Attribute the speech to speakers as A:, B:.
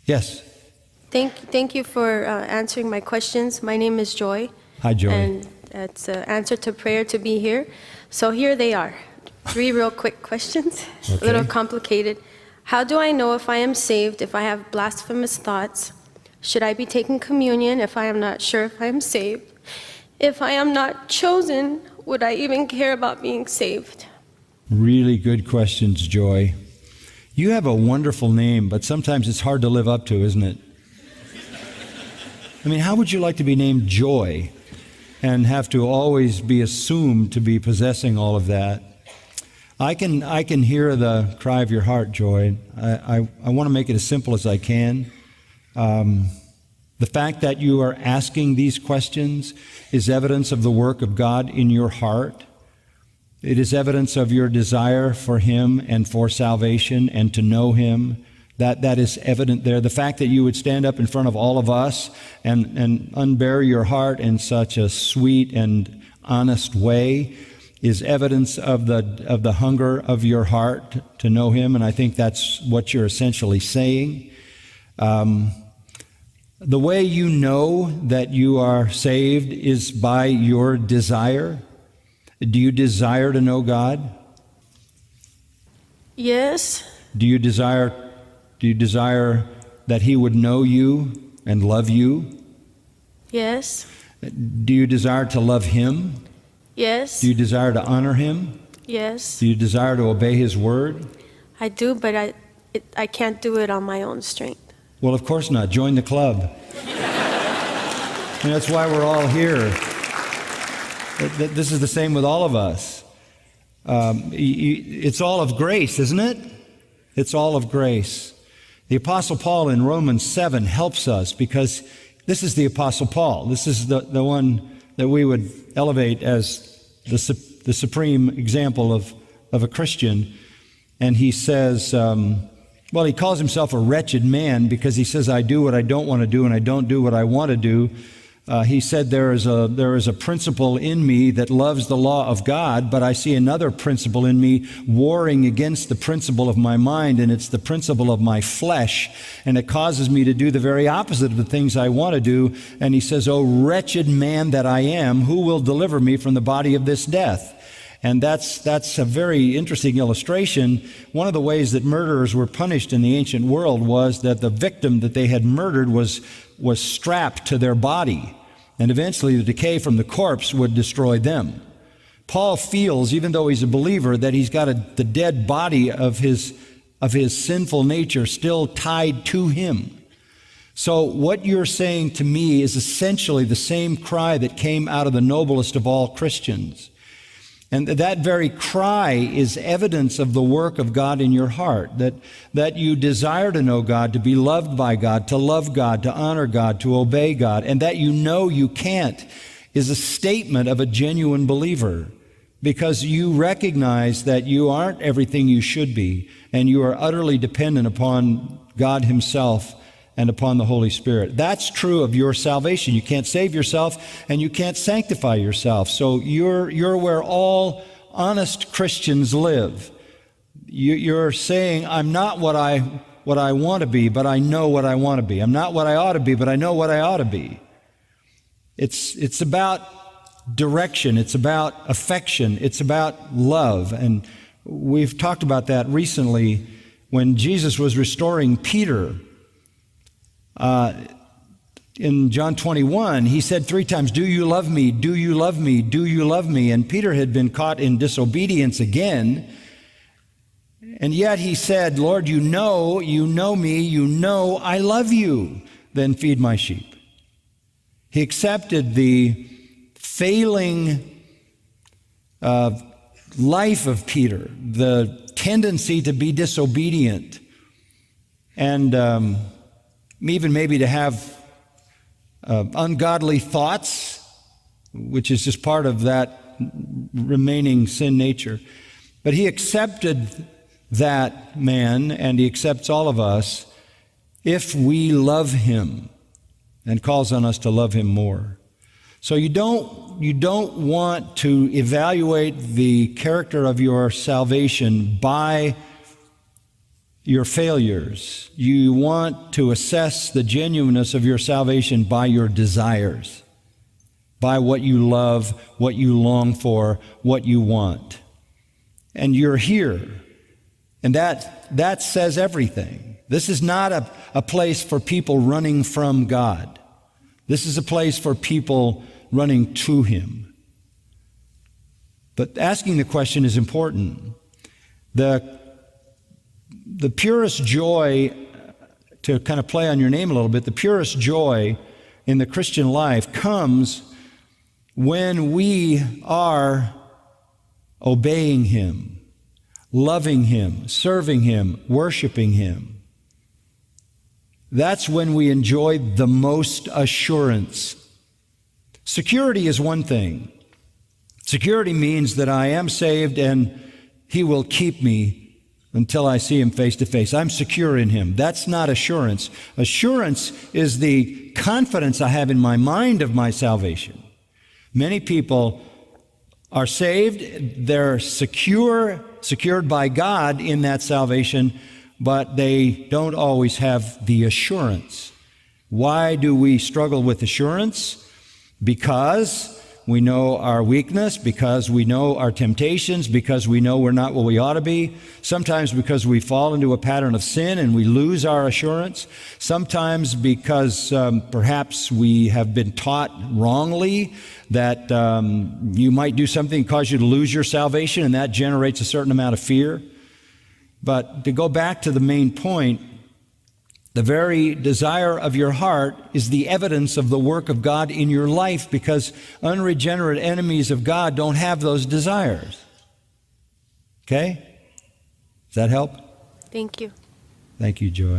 A: Yes.
B: Thank you for answering my questions. My name is Joy.
A: Hi, Joy.
B: And it's an answer to prayer to be here. So here they are. 3 real quick questions,
A: Okay.
B: a little complicated. How do I know if I am saved if I have blasphemous thoughts? Should I be taking communion if I am not sure if I am saved? If I am not chosen, would I even care about being saved?
A: Really good questions, Joy. You have a wonderful name, but sometimes it's hard to live up to, isn't it? I mean, how would you like to be named Joy and have to always be assumed to be possessing all of that? I can hear the cry of your heart, Joy. I want to make it as simple as I can. The fact that you are asking these questions is evidence of the work of God in your heart. It is evidence of your desire for Him and for salvation and to know Him. That is evident there. The fact that you would stand up in front of all of us and unbear your heart in such a sweet and honest way is evidence of the hunger of your heart to know Him, and I think that's what you're essentially saying. The way you know that you are saved is by your desire. Do you desire to know God?
B: Yes.
A: Do you desire that He would know you and love you?
B: Yes.
A: Do you desire to love Him?
B: Yes.
A: Do you desire to honor Him?
B: Yes.
A: Do you desire to obey His word?
B: I do, but I can't do it on my own strength.
A: Well, of course not. Join the club. And that's why we're all here. This is the same with all of us. It's all of grace, isn't it? It's all of grace. The Apostle Paul in Romans 7 helps us because this is the Apostle Paul. This is the one that we would elevate as the supreme example of a Christian. And he says, he calls himself a wretched man because he says, I do what I don't want to do and I don't do what I want to do. He said, there is a principle in me that loves the law of God, but I see another principle in me warring against the principle of my mind, and it's the principle of my flesh, and it causes me to do the very opposite of the things I want to do. And he says, oh, wretched man that I am, who will deliver me from the body of this death? And that's a very interesting illustration. One of the ways that murderers were punished in the ancient world was that the victim that they had murdered was strapped to their body, and eventually the decay from the corpse would destroy them. Paul feels, even though he's a believer, that he's got the dead body of his sinful nature still tied to him. So what you're saying to me is essentially the same cry that came out of the noblest of all Christians. And that very cry is evidence of the work of God in your heart, that you desire to know God, to be loved by God, to love God, to honor God, to obey God, and that you know you can't is a statement of a genuine believer, because you recognize that you aren't everything you should be, and you are utterly dependent upon God Himself and upon the Holy Spirit. That's true of your salvation. You can't save yourself and you can't sanctify yourself. So you're where all honest Christians live. You're saying, I'm not what I want to be, but I know what I want to be. I'm not what I ought to be, but I know what I ought to be. It's about direction. It's about affection. It's about love. And we've talked about that recently when Jesus was restoring Peter. In John 21, he said 3 times, do you love me? Do you love me? Do you love me? And Peter had been caught in disobedience again. And yet he said, Lord, you know me, you know I love you. Then feed my sheep. He accepted the failing life of Peter, the tendency to be disobedient, and even maybe to have ungodly thoughts, which is just part of that remaining sin nature. But he accepted that man, and he accepts all of us if we love him, and calls on us to love him more. So you don't want to evaluate the character of your salvation by your failures. You want to assess the genuineness of your salvation by your desires, by what you love, what you long for, what you want. And you're here. And that says everything. This is not a place for people running from God. This is a place for people running to Him. But asking the question is important. The purest joy, to kind of play on your name a little bit, the purest joy in the Christian life comes when we are obeying Him, loving Him, serving Him, worshiping Him. That's when we enjoy the most assurance. Security is one thing. Security means that I am saved and He will keep me until I see Him face to face. I'm secure in Him. That's not assurance. Assurance is the confidence I have in my mind of my salvation. Many people are saved, they're secured by God in that salvation, but they don't always have the assurance. Why do we struggle with assurance? Because we know our weakness, because we know our temptations, because we know we're not what we ought to be. Sometimes because we fall into a pattern of sin and we lose our assurance. Sometimes because perhaps we have been taught wrongly that you might do something that cause you to lose your salvation, and that generates a certain amount of fear. But to go back to the main point, the very desire of your heart is the evidence of the work of God in your life, because unregenerate enemies of God don't have those desires. Okay? Does that help?
B: Thank you.
A: Thank you, Joy.